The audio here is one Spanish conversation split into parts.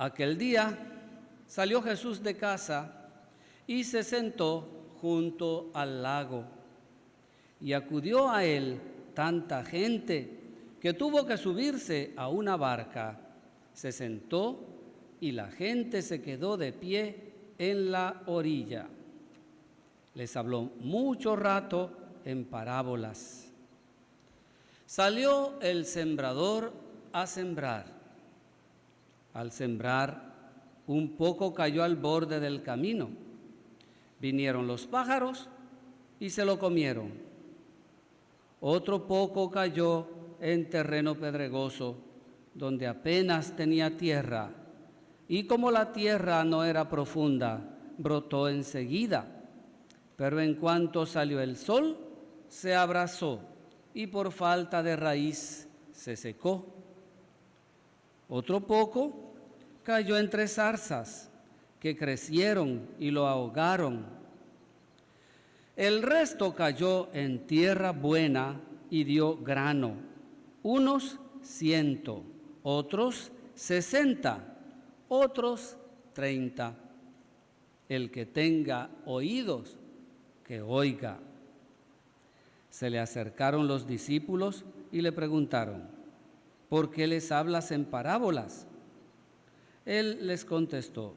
Aquel día salió Jesús de casa y se sentó junto al lago. Y acudió a él tanta gente que tuvo que subirse a una barca. Se sentó y la gente se quedó de pie en la orilla. Les habló mucho rato en parábolas. Salió el sembrador a sembrar. Al sembrar, un poco cayó al borde del camino. Vinieron los pájaros y se lo comieron. Otro poco cayó en terreno pedregoso, donde apenas tenía tierra, y como la tierra no era profunda, brotó enseguida. Pero en cuanto salió el sol, se abrasó, y por falta de raíz se secó. Otro poco cayó entre zarzas, que crecieron y lo ahogaron. El resto cayó en tierra buena y dio grano, unos 100, otros 60, otros 30. El que tenga oídos, que oiga. Se le acercaron los discípulos y le preguntaron: ¿por qué les hablas en parábolas? Él les contestó: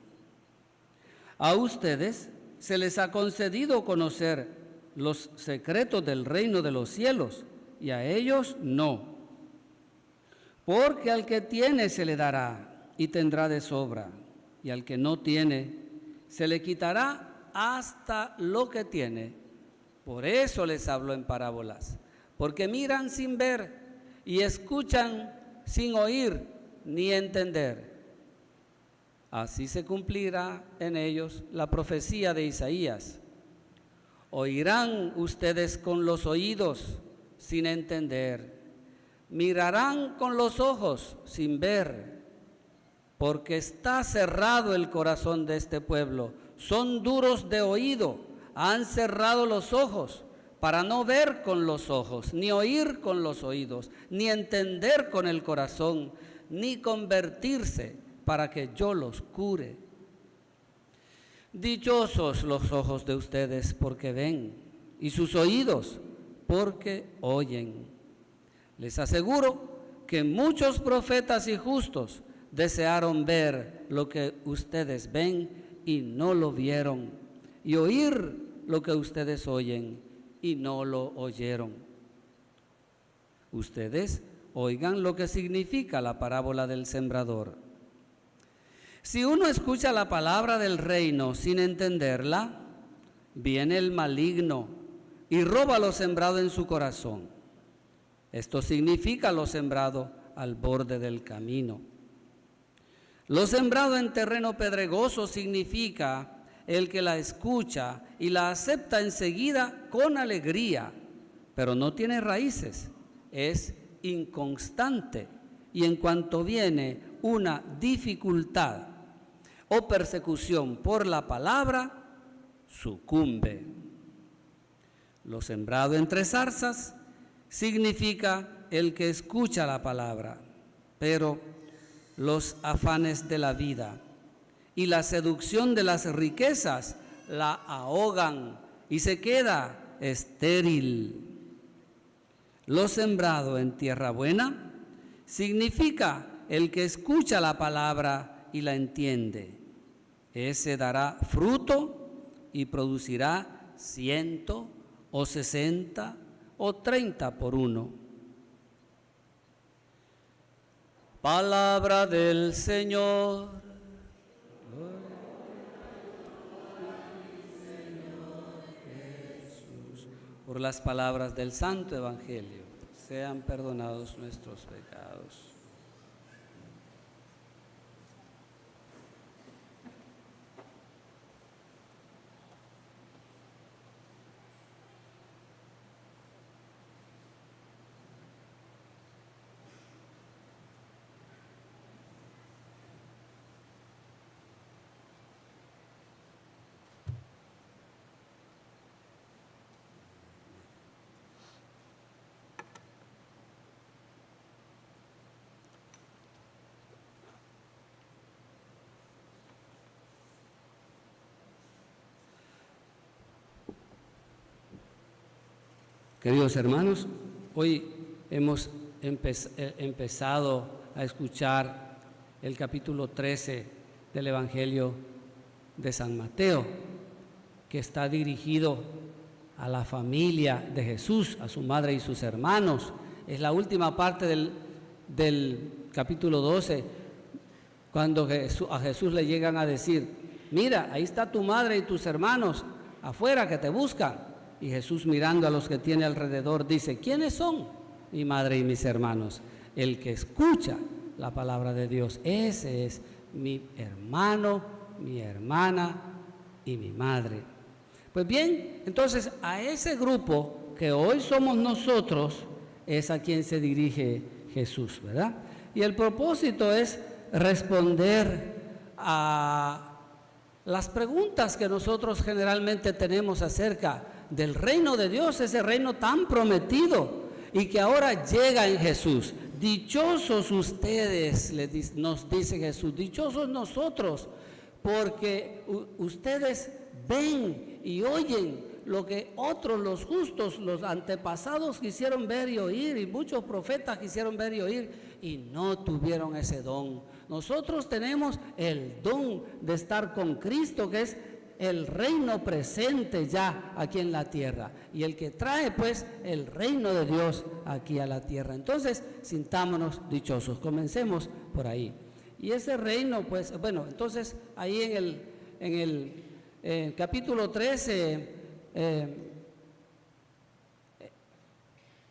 a ustedes se les ha concedido conocer los secretos del reino de los cielos, y a ellos no. Porque al que tiene se le dará y tendrá de sobra, y al que no tiene se le quitará hasta lo que tiene. Por eso les hablo en parábolas, porque miran sin ver y escuchan sin oír ni entender. Así se cumplirá en ellos la profecía de Isaías. Oirán ustedes con los oídos sin entender, mirarán con los ojos sin ver, porque está cerrado el corazón de este pueblo. Son duros de oído, han cerrado los ojos para no ver con los ojos, ni oír con los oídos, ni entender con el corazón, ni convertirse para que yo los cure. Dichosos los ojos de ustedes porque ven, y sus oídos porque oyen. Les aseguro que muchos profetas y justos desearon ver lo que ustedes ven y no lo vieron, y oír lo que ustedes oyen y no lo oyeron. Ustedes oigan lo que significa la parábola del sembrador. Si uno escucha la palabra del reino sin entenderla, viene el maligno y roba lo sembrado en su corazón. Esto significa lo sembrado al borde del camino. Lo sembrado en terreno pedregoso significa el que la escucha y la acepta enseguida con alegría, pero no tiene raíces, es inconstante, y en cuanto viene una dificultad o persecución por la palabra, sucumbe. Lo sembrado entre zarzas significa el que escucha la palabra, pero los afanes de la vida y la seducción de las riquezas la ahogan y se queda estéril. Lo sembrado en tierra buena significa el que escucha la palabra y la entiende. Ese dará fruto y producirá 100 o 60 o 30 por uno. Palabra del Señor. Por las palabras del Santo Evangelio, sean perdonados nuestros pecados. Queridos hermanos, hoy hemos empezado a escuchar el capítulo 13 del Evangelio de San Mateo, que está dirigido a la familia de Jesús, a su madre y sus hermanos. Es la última parte del capítulo 12, cuando a Jesús le llegan a decir: mira, ahí está tu madre y tus hermanos afuera que te buscan. Y Jesús, mirando a los que tiene alrededor, dice: ¿quiénes son mi madre y mis hermanos? El que escucha la palabra de Dios, ese es mi hermano, mi hermana y mi madre. Pues bien, entonces a ese grupo que hoy somos nosotros es a quien se dirige Jesús, ¿verdad? Y el propósito es responder a las preguntas que nosotros generalmente tenemos acerca del reino de Dios, ese reino tan prometido y que ahora llega en Jesús. Dichosos ustedes, nos dice Jesús, dichosos nosotros, porque ustedes ven y oyen lo que otros, los justos, los antepasados quisieron ver y oír, y muchos profetas quisieron ver y oír, y no tuvieron ese don. Nosotros tenemos el don de estar con Cristo, que es el reino presente ya aquí en la tierra, y el que trae pues el reino de Dios aquí a la tierra. Entonces, sintámonos dichosos. Comencemos por ahí. Y ese reino, pues, bueno, entonces ahí en el capítulo 13,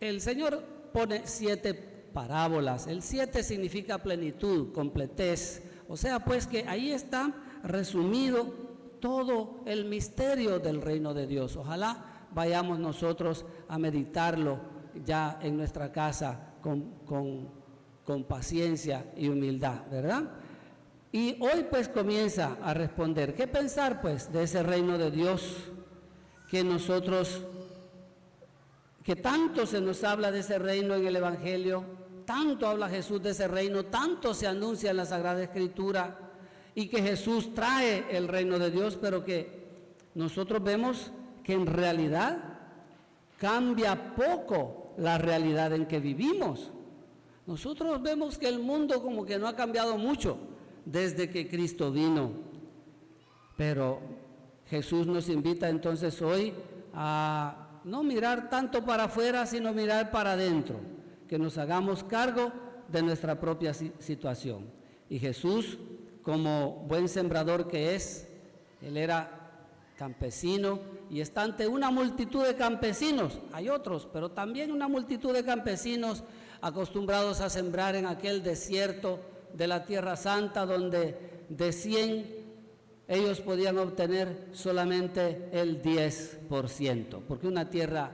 el Señor pone 7 parábolas. El 7 significa plenitud, completez. O sea, pues que ahí está resumido todo el misterio del reino de Dios. Ojalá vayamos nosotros a meditarlo ya en nuestra casa con paciencia y humildad, ¿verdad? Y hoy pues comienza a responder. ¿Qué pensar pues de ese reino de Dios que nosotros, que tanto se nos habla de ese reino en el Evangelio, tanto habla Jesús de ese reino, tanto se anuncia en la Sagrada Escritura, y que Jesús trae el reino de Dios, pero que nosotros vemos que en realidad cambia poco la realidad en que vivimos? Nosotros vemos que el mundo como que no ha cambiado mucho desde que Cristo vino, pero Jesús nos invita entonces hoy a no mirar tanto para afuera, sino mirar para adentro, que nos hagamos cargo de nuestra propia situación. Y Jesús, como buen sembrador que es, él era campesino y está ante una multitud de campesinos, hay otros, pero también una multitud de campesinos acostumbrados a sembrar en aquel desierto de la Tierra Santa, donde de 100 ellos podían obtener solamente el 10%, porque una tierra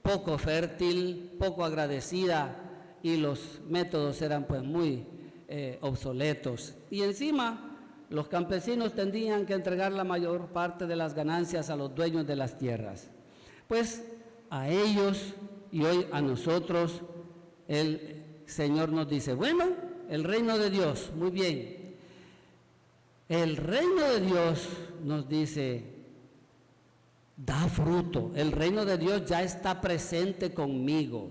poco fértil, poco agradecida, y los métodos eran pues muy obsoletos, y encima los campesinos tendrían que entregar la mayor parte de las ganancias a los dueños de las tierras. Pues a ellos y hoy a nosotros el Señor nos dice: bueno, el reino de Dios, muy bien, el reino de Dios, nos dice, da fruto. El reino de Dios ya está presente conmigo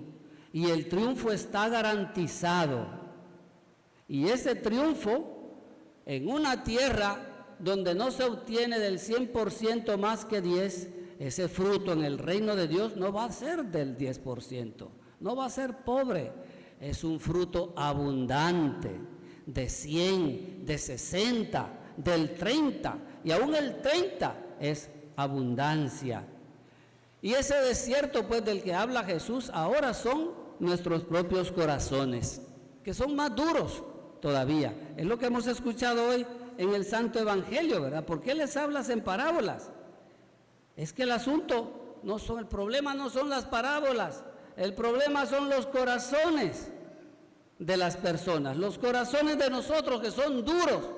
y el triunfo está garantizado. Y ese triunfo en una tierra donde no se obtiene del 100% más que 10, ese fruto en el reino de Dios no va a ser del 10%, no va a ser pobre, es un fruto abundante, de 100, de 60, del 30, y aún el 30 es abundancia. Y ese desierto pues del que habla Jesús ahora son nuestros propios corazones, que son más duros todavía. Es lo que hemos escuchado hoy en el Santo Evangelio, ¿verdad? ¿Por qué les hablas en parábolas? Es que el asunto el problema no son las parábolas, el problema son los corazones de las personas, los corazones de nosotros que son duros,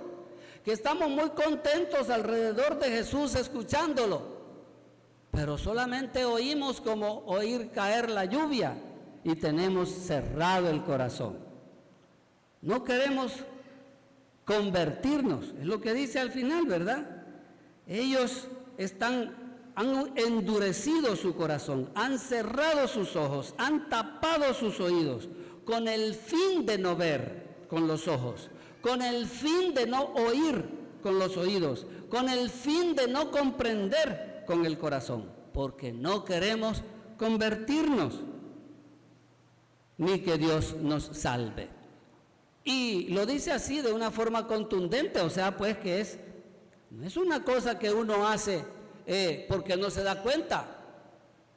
que estamos muy contentos alrededor de Jesús escuchándolo, pero solamente oímos como oír caer la lluvia y tenemos cerrado el corazón. No queremos convertirnos, es lo que dice al final, ¿verdad? Ellos están han endurecido su corazón, han cerrado sus ojos, han tapado sus oídos, con el fin de no ver con los ojos, con el fin de no oír con los oídos, con el fin de no comprender con el corazón, porque no queremos convertirnos, ni que Dios nos salve. Y lo dice así de una forma contundente, o sea, pues que no es una cosa que uno hace porque no se da cuenta,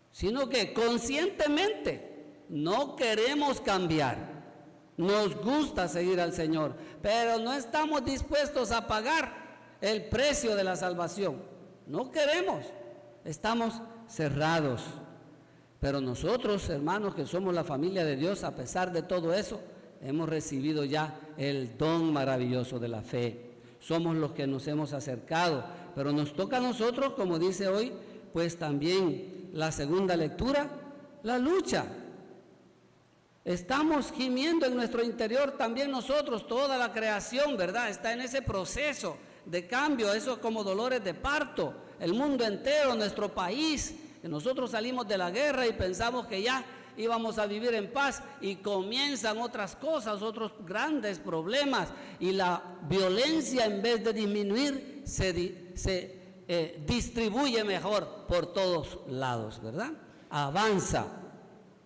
sino que conscientemente no queremos cambiar. Nos gusta seguir al Señor, pero no estamos dispuestos a pagar el precio de la salvación. No queremos, estamos cerrados. Pero nosotros, hermanos, que somos la familia de Dios, a pesar de todo eso, hemos recibido ya el don maravilloso de la fe. Somos los que nos hemos acercado, pero nos toca a nosotros, como dice hoy, pues también la segunda lectura, la lucha. Estamos gimiendo en nuestro interior también nosotros, toda la creación, ¿verdad? Está en ese proceso de cambio, eso como dolores de parto, el mundo entero, nuestro país. Nosotros salimos de la guerra y pensamos que ya íbamos a vivir en paz y comienzan otras cosas, otros grandes problemas, y la violencia, en vez de disminuir, se distribuye mejor por todos lados, ¿verdad? Avanza.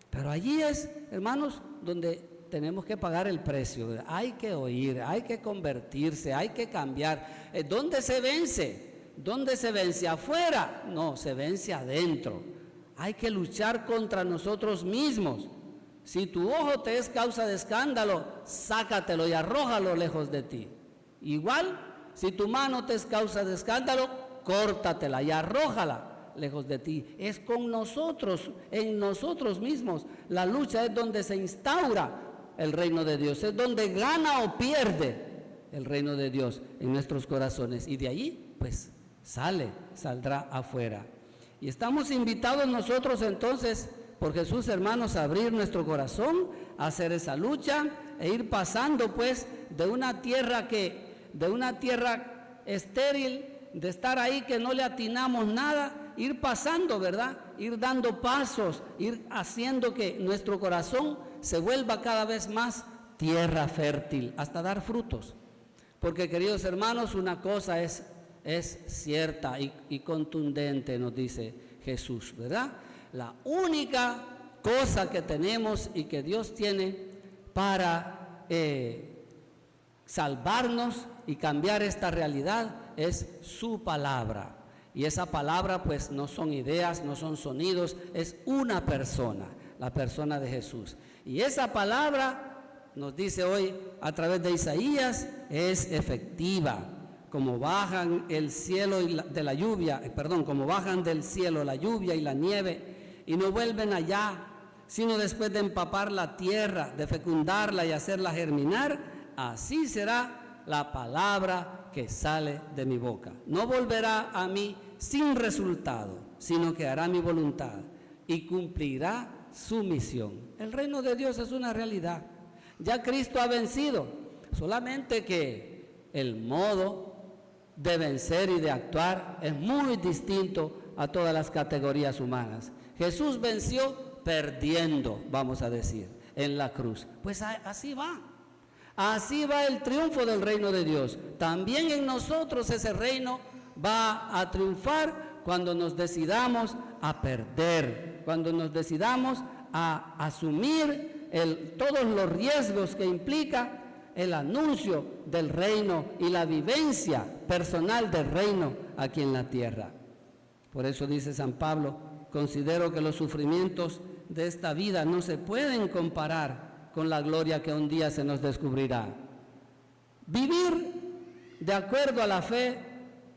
Pero allí es, hermanos, donde tenemos que pagar el precio, ¿verdad? Hay que oír, hay que convertirse, hay que cambiar. ¿Dónde se vence? ¿Dónde se vence? ¿Afuera? No, se vence adentro. Hay que luchar contra nosotros mismos. Si tu ojo te es causa de escándalo, sácatelo y arrójalo lejos de ti. Igual, si tu mano te es causa de escándalo, córtatela y arrójala lejos de ti. Es con nosotros, en nosotros mismos. La lucha es donde se instaura el reino de Dios, es donde gana o pierde el reino de Dios en nuestros corazones. Y de allí, pues, saldrá afuera. Y estamos invitados nosotros entonces, por Jesús, hermanos, a abrir nuestro corazón, a hacer esa lucha e ir pasando pues de una tierra estéril, de estar ahí que no le atinamos nada, ir pasando, ¿verdad? Ir dando pasos, ir haciendo que nuestro corazón se vuelva cada vez más tierra fértil, hasta dar frutos. Porque, queridos hermanos, una cosa es cierta y contundente, nos dice Jesús, ¿verdad? La única cosa que tenemos y que Dios tiene para salvarnos y cambiar esta realidad es su palabra. Y esa palabra pues no son ideas, no son sonidos, es una persona, la persona de Jesús. Y esa palabra, nos dice hoy a través de Isaías, es efectiva. Como bajan el cielo de la lluvia, como bajan del cielo la lluvia y la nieve y no vuelven allá, sino después de empapar la tierra, de fecundarla y hacerla germinar, así será la palabra que sale de mi boca. No volverá a mí sin resultado, sino que hará mi voluntad y cumplirá su misión. El reino de Dios es una realidad. Ya Cristo ha vencido, solamente que el modo de vencer y de actuar es muy distinto a todas las categorías humanas. Jesús venció perdiendo, vamos a decir, en la cruz. Pues así va el triunfo del reino de Dios. También en nosotros ese reino va a triunfar cuando nos decidamos a perder, cuando nos decidamos a asumir todos los riesgos que implica el anuncio del reino y la vivencia personal del reino aquí en la tierra. Por eso dice San Pablo: considero que los sufrimientos de esta vida no se pueden comparar con la gloria que un día se nos descubrirá. Vivir de acuerdo a la fe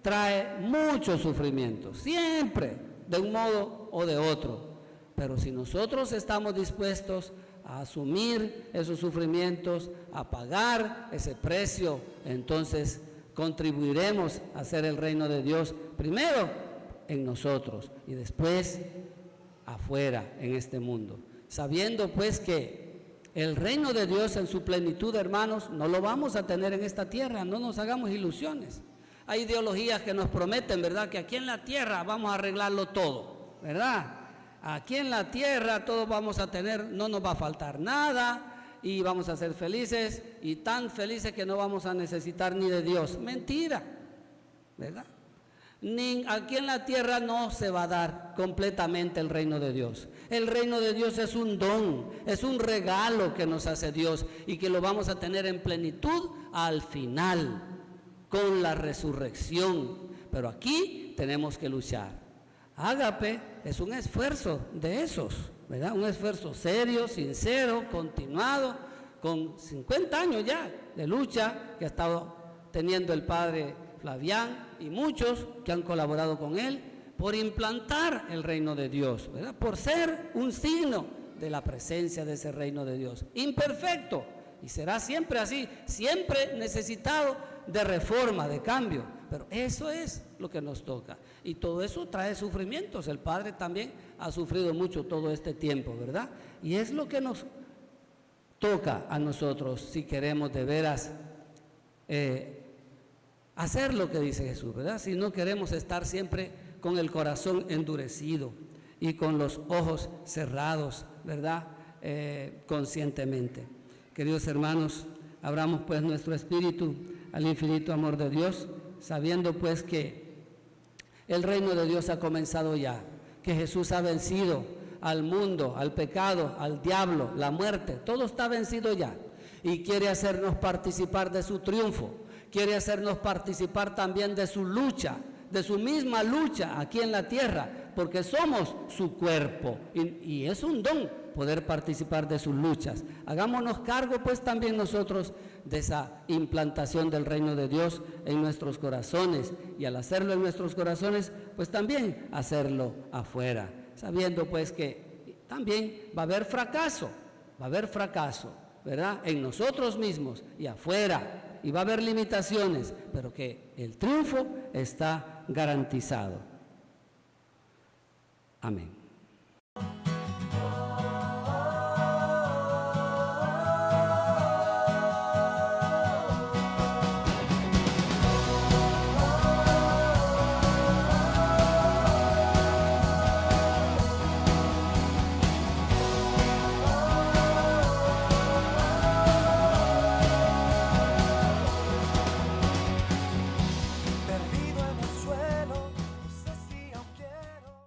trae mucho sufrimiento, siempre, de un modo o de otro. Pero si nosotros estamos dispuestos a asumir esos sufrimientos, a pagar ese precio, entonces contribuiremos a hacer el reino de Dios primero en nosotros y después afuera en este mundo, sabiendo pues que el reino de Dios en su plenitud, hermanos, no lo vamos a tener en esta tierra. No nos hagamos ilusiones. Hay ideologías que nos prometen, ¿verdad?, que aquí en la tierra vamos a arreglarlo todo, ¿verdad? Aquí en la tierra todos vamos a tener, no nos va a faltar nada y vamos a ser felices y tan felices que no vamos a necesitar ni de Dios. Mentira, ¿verdad? Ni aquí en la tierra no se va a dar completamente el reino de Dios. El reino de Dios es un don, es un regalo que nos hace Dios y que lo vamos a tener en plenitud al final, con la resurrección. Pero aquí tenemos que luchar. Ágape es un esfuerzo de esos, ¿verdad? Un esfuerzo serio, sincero, continuado, con 50 años ya de lucha que ha estado teniendo el padre Flavián y muchos que han colaborado con él por implantar el reino de Dios, ¿verdad? Por ser un signo de la presencia de ese reino de Dios, imperfecto, y será siempre así, siempre necesitado de reforma, de cambio, pero eso es lo que nos toca, y todo eso trae sufrimientos. El Padre también ha sufrido mucho todo este tiempo, ¿verdad? Y es lo que nos toca a nosotros si queremos de veras hacer lo que dice Jesús, ¿verdad? Si no queremos estar siempre con el corazón endurecido y con los ojos cerrados, ¿verdad? Conscientemente. Queridos hermanos, abramos pues nuestro espíritu al infinito amor de Dios, sabiendo pues que el reino de Dios ha comenzado ya, que Jesús ha vencido al mundo, al pecado, al diablo, la muerte, todo está vencido ya, y quiere hacernos participar de su triunfo, quiere hacernos participar también de su lucha, de su misma lucha aquí en la tierra, porque somos su cuerpo, y es un don poder participar de sus luchas. Hagámonos cargo pues también nosotros de esa implantación del reino de Dios en nuestros corazones, y al hacerlo en nuestros corazones, pues también hacerlo afuera, sabiendo pues que también va a haber fracaso, ¿verdad? En nosotros mismos y afuera, y va a haber limitaciones, pero que el triunfo está garantizado. Amén.